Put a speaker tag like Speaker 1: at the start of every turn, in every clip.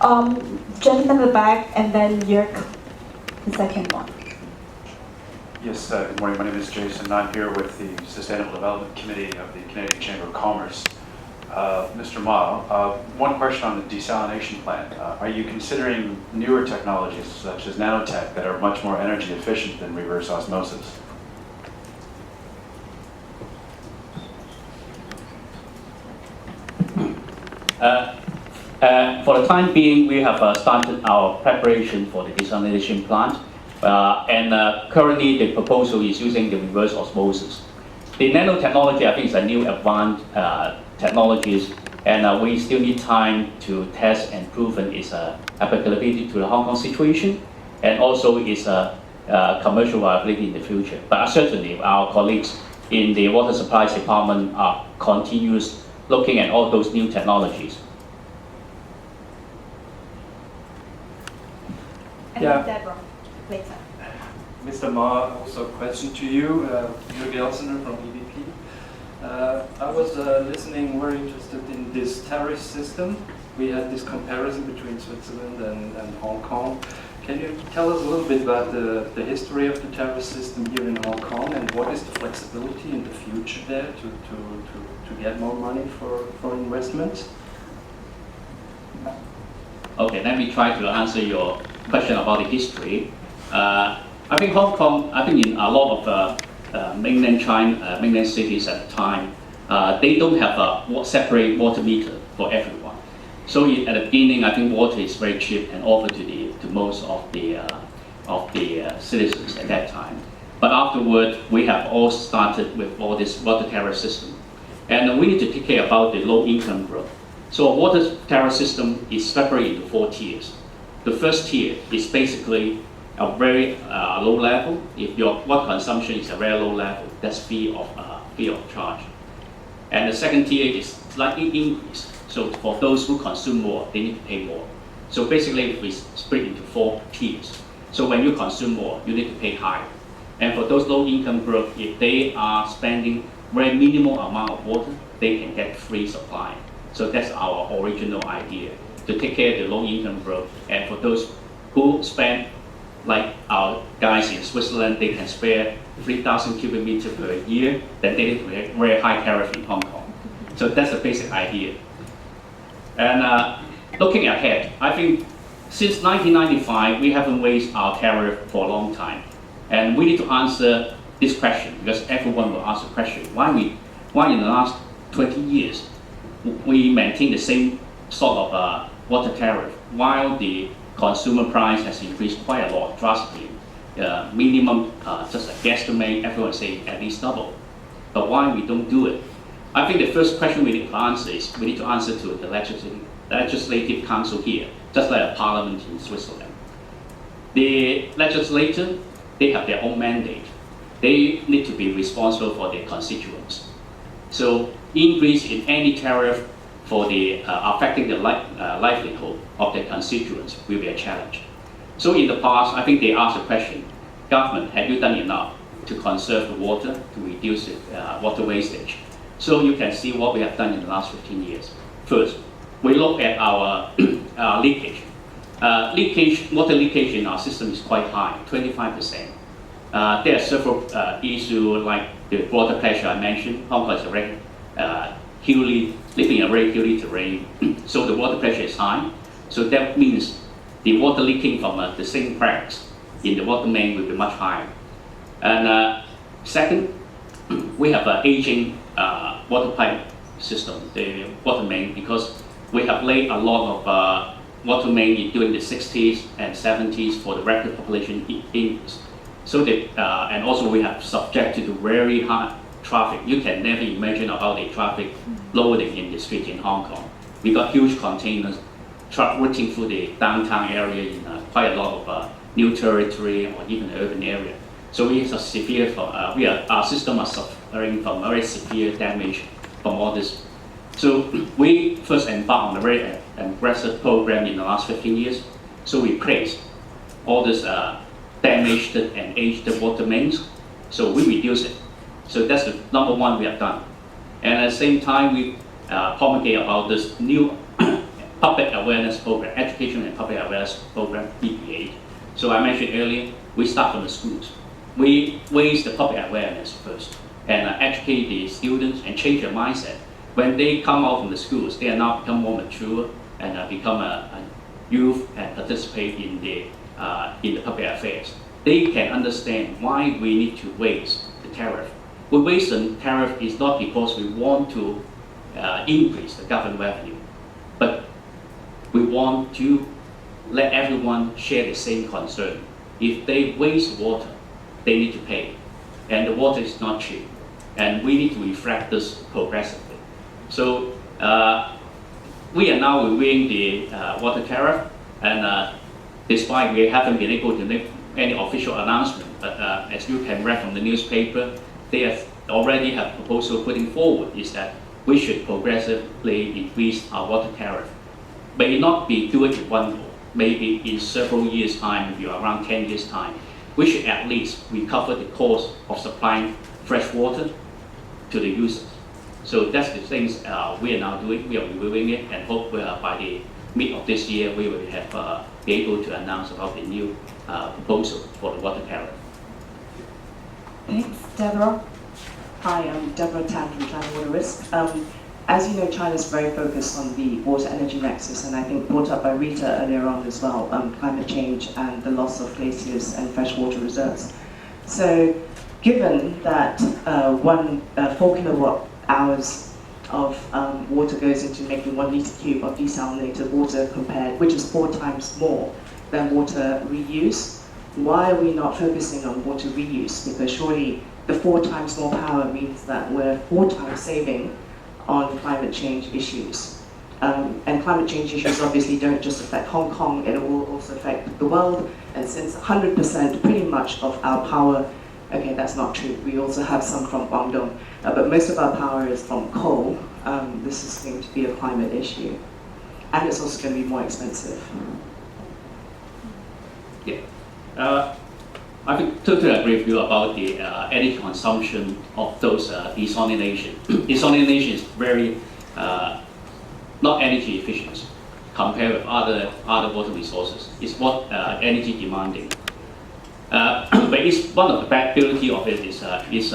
Speaker 1: Gentleman in the back, and then Yerk, the second one.
Speaker 2: Yes, good morning. My name is Jason. I'm here with the Sustainable Development Committee of the Canadian Chamber of Commerce. Mr. Ma, one question on the desalination plant. Are you considering newer technologies such as nanotech that are much more energy efficient than reverse osmosis?
Speaker 3: For the time being, we have started our preparation for the desalination plant. Currently the proposal is using the reverse osmosis. The nanotechnology, I think, is a new advanced technologies, and we still need time to test and prove its applicability to the Hong Kong situation, and also its commercial viability in the future. But certainly our colleagues in the water supplies department are continuous looking at all those new technologies.
Speaker 1: And
Speaker 4: Yeah.
Speaker 1: Deborah, later.
Speaker 4: Mr. Ma, also a question to you. Jürg Elsener from EVP. I was listening, very interested in this tariff system. We had this comparison between Switzerland and Hong Kong. Can you tell us a little bit about the history of the tariff system here in Hong Kong, and what is the flexibility in the future there to get more money for investments?
Speaker 3: Okay, let me try to answer your question about the history. I think Hong Kong, in a lot of mainland China, mainland cities at the time, they don't have a separate water meter for everyone. So at the beginning, I think water is very cheap and offered to most of the citizens at that time. But afterward, we have all started with all this water tariff system, and we need to take care about the low-income group. So a water tariff system is separated into 4 tiers. The first tier is basically a very low level. If your water consumption is a very low level, that's free of charge. And the second tier is slightly increased. So for those who consume more, they need to pay more. So basically, we split into 4 tiers. So when you consume more, you need to pay higher. And for those low-income group, if they are spending very minimal amount of water, they can get free supply. So that's our original idea, to take care of the low-income group. And for those who spend, like our guys in Switzerland, they can spare 3,000 cubic meters per year, then they need to pay very high tariff in Hong Kong. So that's the basic idea. And looking ahead, I think since 1995, we haven't raised our tariff for a long time. And we need to answer this question, because everyone will ask the question, why in the last 20 years, we maintain the same sort of water tariff, while the consumer price has increased quite a lot, drastically. Minimum, just a guesstimate, everyone say at least double. But why we don't do it? I think the first question we need to answer is, we need to answer to the legislative council here, just like a parliament in Switzerland. The legislature, they have their own mandate. They need to be responsible for their constituents. So increase in any tariff for the affecting the livelihood of their constituents will be a challenge. So in the past, I think they asked the question, government, have you done enough to conserve the water, to reduce the water wastage? So you can see what we have done in the last 15 years. First, we look at our leakage. Water leakage in our system is quite high, 25%. There are several issues like the water pressure I mentioned. Hong Kong is a very living in a very hilly terrain, so the water pressure is high. So that means the water leaking from the same cracks in the water main will be much higher. And second, we have an aging water pipe system, the water main, because we have laid a lot of water main during the 60s and 70s for the rapid population increase. So and also we have subjected to very high traffic. You can never imagine about the traffic loading in the street in Hong Kong. We got huge containers routing through the downtown area in quite a lot of new territory or even urban area. So we are severe our system are suffering from very severe damage from all this. So we first embarked on a very aggressive program in the last 15 years. So we replaced all this damaged and aged water mains. So we reduce it. So that's the number one we have done. And at the same time, we promulgate about this new public awareness program, education and public awareness program, EPA. So I mentioned earlier, we start from the schools. We raise the public awareness first and educate the students and change their mindset. When they come out from the schools, they are now become more mature and become a youth and participate in the public affairs. They can understand why we need to raise the tariff. We raise the tariff is not because we want to increase the government revenue, but we want to let everyone share the same concern. If they waste water, they need to pay, and the water is not cheap, and we need to reflect this progressively. So we are now reviewing the water tariff, and despite we haven't been able to make any official announcement, but as you can read from the newspaper, they have already have proposal putting forward is that we should progressively increase our water tariff. May not be do it in one go, maybe in several years' time, maybe around 10 years' time, we should at least recover the cost of supplying fresh water to the users. So that's the things we are now doing. We are reviewing it and hope by the mid of this year we will have be able to announce about the new proposal for the water tariff.
Speaker 1: Thanks, Deborah.
Speaker 5: Hi, I'm Deborah Tan from China Water Risk. As you know, China is very focused on the water energy nexus, and I think brought up by Rita earlier on as well, climate change and the loss of glaciers and freshwater reserves. So given that 4 kilowatt hours of water goes into making 1 litre cube of desalinated water compared, which is 4 times more than water reuse, why are we not focusing on water reuse? Because surely the 4 times more power means that we're 4 times saving on climate change issues. And climate change issues obviously don't just affect Hong Kong, it will also affect the world. And since 100% pretty much of our power, okay, that's not true, we also have some from Guangdong, but most of our power is from coal. This is going to be a climate issue. And it's also going to be more expensive.
Speaker 3: Yeah. I think totally agree with you about the energy consumption of those desalination. Desalination is very not energy efficient compared with other water resources. It's what energy demanding. But it's one of the bad ability of it is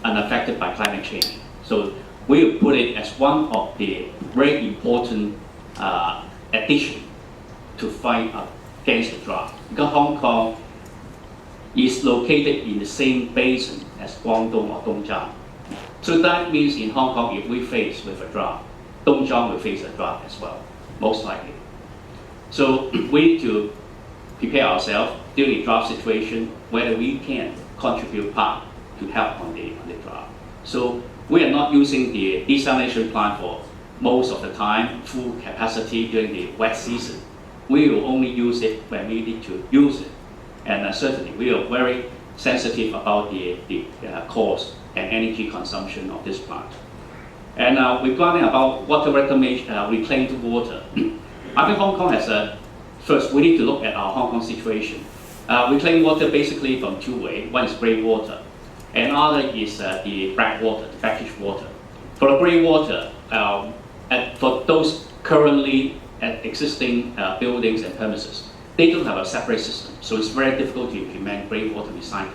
Speaker 3: unaffected by climate change. So we will put it as one of the very important addition to fight against the drought. Because Hong Kong is located in the same basin as Guangdong or Dongjiang. So that means in Hong Kong, if we face with a drought, Dongjiang will face a drought as well, most likely. So we need to prepare ourselves during the drought situation, whether we can contribute part to help on the drought. So we are not using the desalination plant for most of the time, full capacity during the wet season. We will only use it when we need to use it. And certainly, we are very sensitive about the cost and energy consumption of this plant. And regarding about water reclamation, reclaimed water, I think Hong Kong has first, we need to look at our Hong Kong situation. Reclaimed water basically from 2 ways. One is grey water, and other is the black water, the brackish water. For the grey water, for those currently existing buildings and premises, they don't have a separate system, so it's very difficult to implement grey water recycling.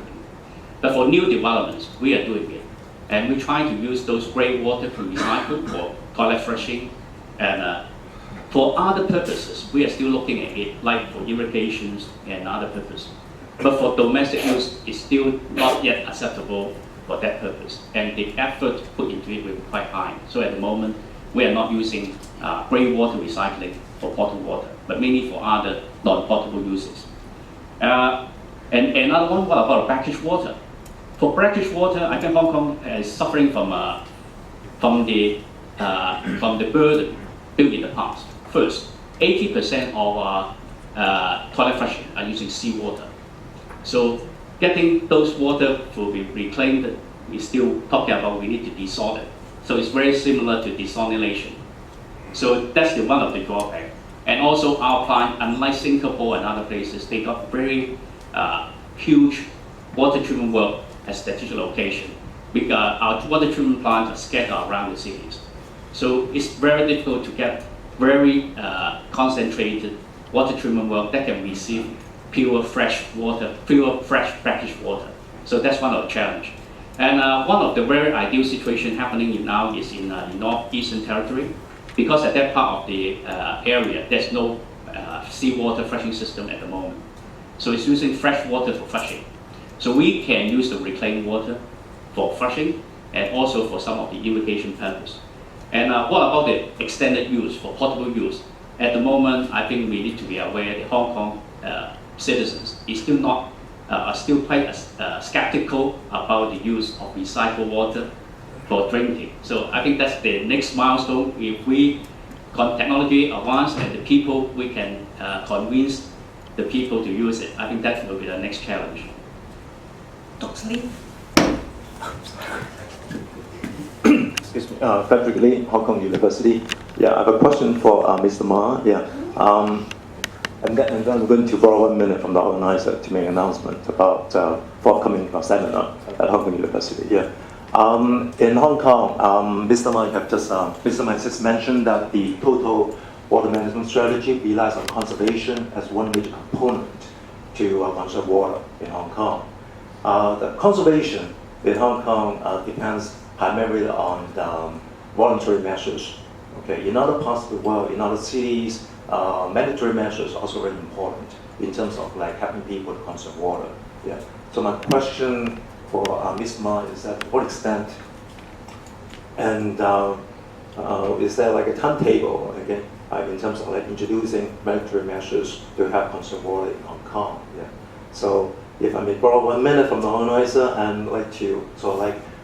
Speaker 3: But for new developments, we are doing it. And we try to use those grey water to recycle for toilet flushing. And for other purposes, we are still looking at it, like for irrigations and other purposes. But for domestic use, it's still not yet acceptable for that purpose. And the effort put into it will be quite high. So at the moment, we are not using grey water recycling for potable water, but mainly for other non-potable uses. And another one, what about brackish water? For brackish water, I think Hong Kong is suffering from the burden built in the past. First, 80% of our toilet flushing are using seawater. So getting those water to be reclaimed, we still talking about we need to desal it. So it's very similar to desalination. So that's one of the drawbacks. And also our plant, unlike Singapore and other places, they got very huge water treatment work at strategic location. Our water treatment plants are scattered around the cities. So it's very difficult to get very concentrated water treatment work that can receive pure fresh water, pure fresh packaged water. So that's one of the challenge. And one of the very ideal situation happening now is in Northeastern Territory, because at that part of the area, there's no seawater flushing system at the moment. So it's using fresh water for flushing. So we can use the reclaimed water for flushing and also for some of the irrigation purpose. And what about the extended use for potable use? At the moment, I think we need to be aware that Hong Kong citizens is still not still quite skeptical about the use of recycled water for drinking. So I think that's the next milestone. If we technology advance and the people, we can convince the people to use it. I think that will be the next challenge.
Speaker 1: Dr. Lee?
Speaker 6: Excuse me, Frederick Lee, Hong Kong University. Yeah, I have a question for Mr. Ma. Yeah, and then I'm going to borrow 1 minute from the organizer to make an announcement about forthcoming seminar at Hong Kong University. Yeah, in Hong Kong, Mr. Ma has just mentioned that the total water management strategy relies on conservation as one major component to conserve water in Hong Kong. The conservation in Hong Kong depends primarily on voluntary measures. Okay, in other parts of the world, in other cities, mandatory measures are also very important in terms of like helping people to conserve water. Yeah. So my question for Ms. Ma is that to what extent, and is there like a timetable again in terms of like introducing mandatory measures to help conserve water in Hong Kong? Yeah. So if I may borrow 1 minute from the organizer, and like to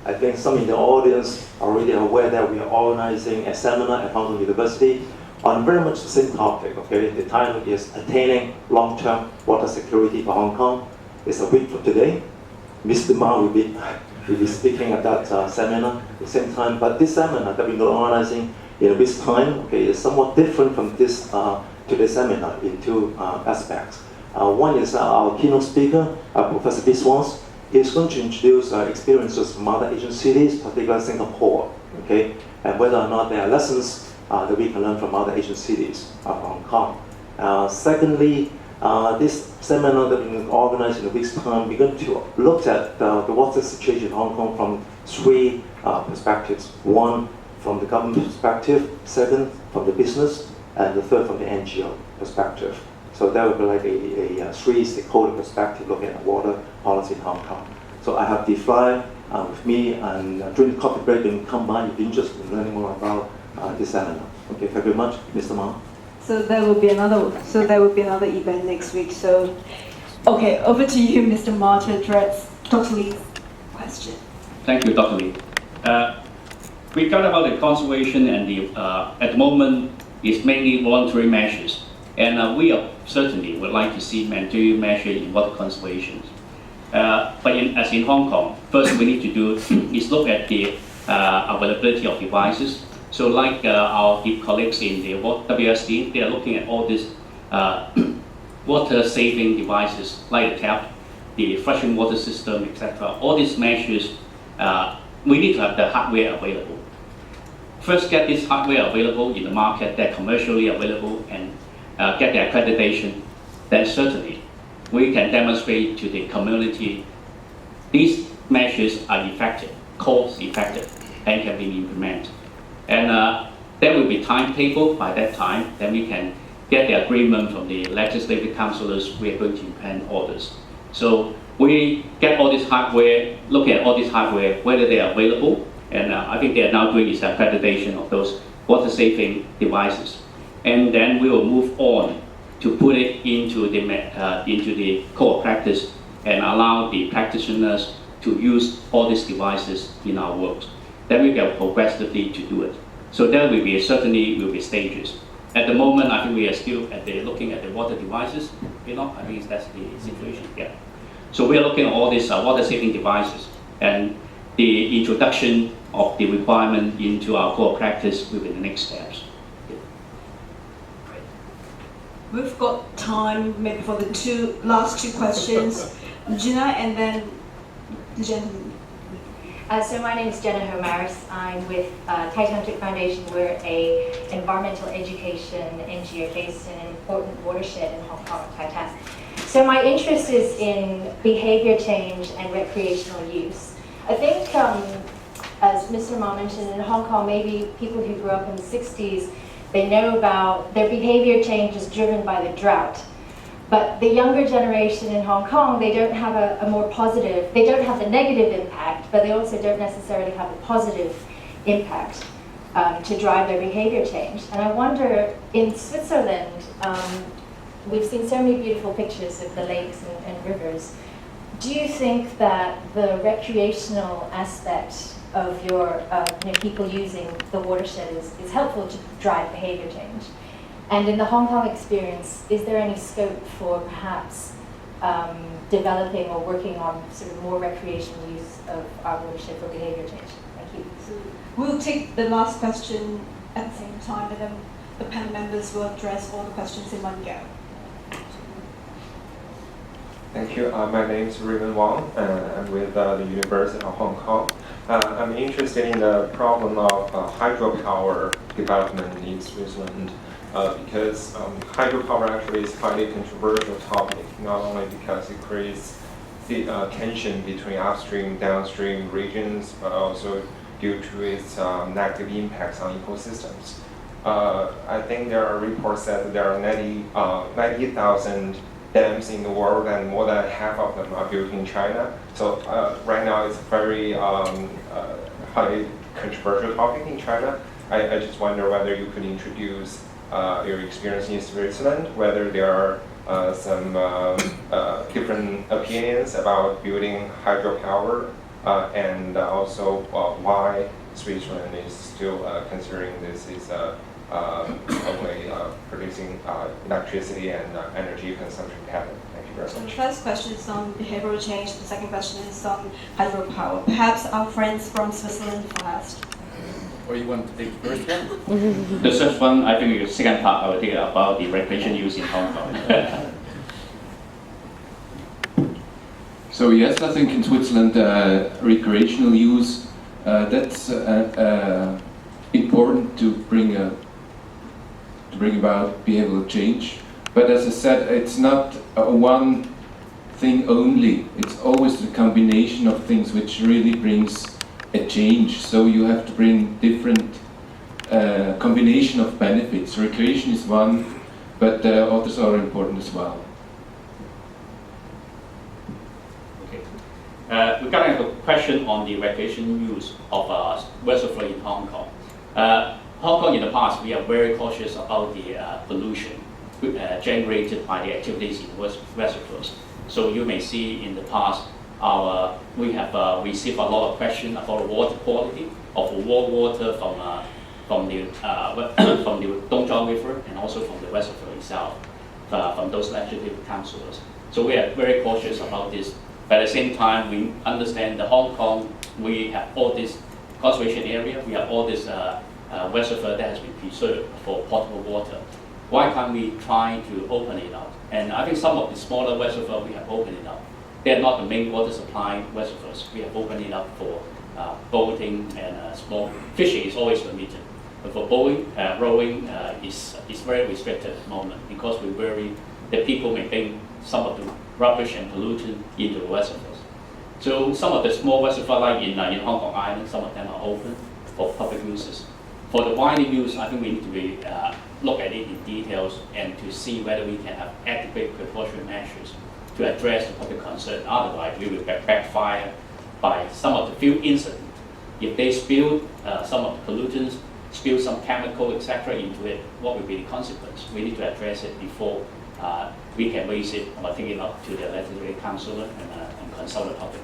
Speaker 6: I think some in the audience are already aware that we are organizing a seminar at Hong Kong University on very much the same topic. Okay, the title is Attaining Long-Term Water Security for Hong Kong. It's a week from today. Mr. Ma will be speaking at that seminar at the same time. But this seminar that we're organizing in a week's time, okay, is somewhat different from this today's seminar in two aspects. One is our keynote speaker, Professor Biswas. He's going to introduce experiences from other Asian cities, particularly Singapore, okay, and whether or not there are lessons that we can learn from other Asian cities of Hong Kong. Secondly, this seminar that we're going to organize in a week's time, we're going to look at the water situation in Hong Kong from three perspectives. One, from the government perspective, second, from the business, and the third, from the NGO perspective. So that would be like a three-stakeholder perspective looking at water policy in Hong Kong. So I have the flyer with me, and during the coffee break, you can come by if you're interested in learning more about this seminar. Okay, thank you very much, Mr. Ma.
Speaker 1: So there will be another event next week. So, okay, over to you, Mr. Ma, to address Dr. Lee's question.
Speaker 3: Thank you, Dr. Lee. We talked about the conservation, and at the moment it's mainly voluntary measures. And we certainly would like to see mandatory measures in water conservation. But as in Hong Kong, first we need to do is look at the availability of devices. So like our colleagues in the WSD, they are looking at all these water-saving devices like the tap, the flushing water system, etc. All these measures, we need to have the hardware available. First, get this hardware available in the market, that commercially available, and get the accreditation. Then certainly we can demonstrate to the community these measures are effective, cost-effective, and can be implemented. And there will be timetable by that time. Then we can get the agreement from the legislative councillors. We are going to implement orders. So we get all this hardware, look at all this hardware, whether they are available. And I think they are now doing is accreditation of those water-saving devices. And then we will move on to put it into the core practice and allow the practitioners to use all these devices in our work. Then we can progressively to do it. So there will be certainly will be stages. At the moment, I think we are still looking at the water devices. You know, I think that's the situation. Yeah. So we are looking at all these water-saving devices, and the introduction of the requirement into our core practice will be the next steps.
Speaker 1: We've got time maybe for the last two questions. Gina and then the gentleman.
Speaker 7: So my name is Jenna Homaris. I'm with Titanic Foundation. We're a environmental education NGO based in an important watershed in Hong Kong, Tai Tas. So my interest is in behavior change and recreational use. I think, as Mr. Ma mentioned, in Hong Kong, maybe people who grew up in the 60s, they know about their behavior change is driven by the drought. But the younger generation in Hong Kong, they don't have a more positive, they don't have the negative impact, but they also don't necessarily have a positive impact to drive their behavior change. And I wonder, in Switzerland, we've seen so many beautiful pictures of the lakes and rivers. Do you think that the recreational aspect of your people using the watershed is helpful to drive behavior change? And in the Hong Kong experience, is there any scope for perhaps developing or working on sort of more recreational use of our watershed for behavior change? Thank you.
Speaker 1: So we'll take the last question at the same time, and then the panel members will address all the questions in one go.
Speaker 8: Thank you. My name is Raymond Wang. I'm with the University of Hong Kong. I'm interested in the problem of hydropower development in Switzerland because hydropower actually is a highly controversial topic, not only because it creates the tension between upstream, downstream regions, but also due to its negative impacts on ecosystems. I think there are reports that there are 90,000 dams in the world, and more than half of them are built in China. So right now it's a very highly controversial topic in China. I just wonder whether you could introduce your experience in Switzerland, whether there are some different opinions about building hydropower, and also why Switzerland is still considering this is only producing electricity and energy consumption pattern. Thank you very
Speaker 1: So the
Speaker 8: much.
Speaker 1: first question is on behavioral change, the second question is on hydropower. Perhaps our friends from Switzerland first.
Speaker 9: Or you want to take the first one?
Speaker 3: The first one, I think the second part, I will take about the recreation use in Hong Kong.
Speaker 9: So yes, I think in Switzerland, recreational use, that's important to bring about behavioral change. But as I said, it's not one thing only. It's always the combination of things which really brings a change. So you have to bring different combination of benefits. Recreation is one, but others are important as well.
Speaker 3: Okay. Regarding the question on the recreation use of reservoir in Hong Kong. Hong Kong in the past, we are very cautious about the pollution generated by the activities in reservoirs. So you may see in the past, we have received a lot of questions about water quality of warm water from the Dong Zhuang River and also from the reservoir itself, from those legislative councillors. So we are very cautious about this. But at the same time, we understand that Hong Kong, we have all this conservation area, we have all this reservoir that has been preserved for potable water. Why can't we try to open it up? And I think some of the smaller reservoirs we have opened it up. They are not the main water supply reservoirs. We have opened it up for boating and small fishing is always permitted. But for rowing is very restricted at the moment because we worry that people may bring some of the rubbish and pollutant into the reservoirs. So some of the small reservoirs like in Hong Kong Island, some of them are open for public uses. For the wider use, I think we need to look at it in details and to see whether we can have adequate precautionary measures to address the public concern. Otherwise, we will backfire by some of the few incidents. If they spill some of the pollutants, spill some chemical, etc. into it, what will be the consequence? We need to address it before we can raise it or take it up to the legislative council and consult the public.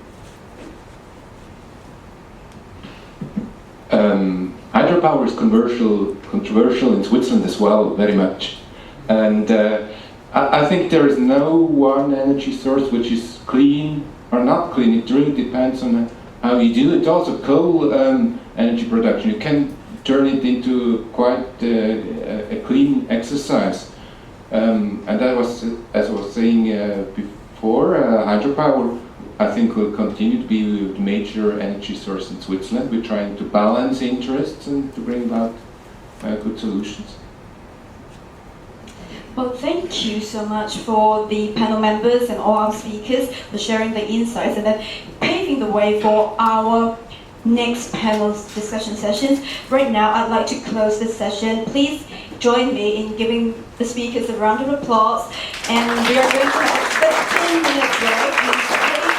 Speaker 9: Hydropower is controversial in Switzerland as well, very much. And I think there is no one energy source which is clean or not clean. It really depends on how you do it. Also, coal energy production, you can turn it into quite a clean exercise. And that was, as I was saying before, hydropower I think will continue to be the major energy source in Switzerland. We're trying to balance interests and to bring about good solutions.
Speaker 1: Well, thank you so much for the panel members and all our speakers for sharing the insights and then paving the way for our next panel discussion sessions. Right now, I'd like to close this session. Please join me in giving the speakers a round of applause. And we are going to have a 15-minute break.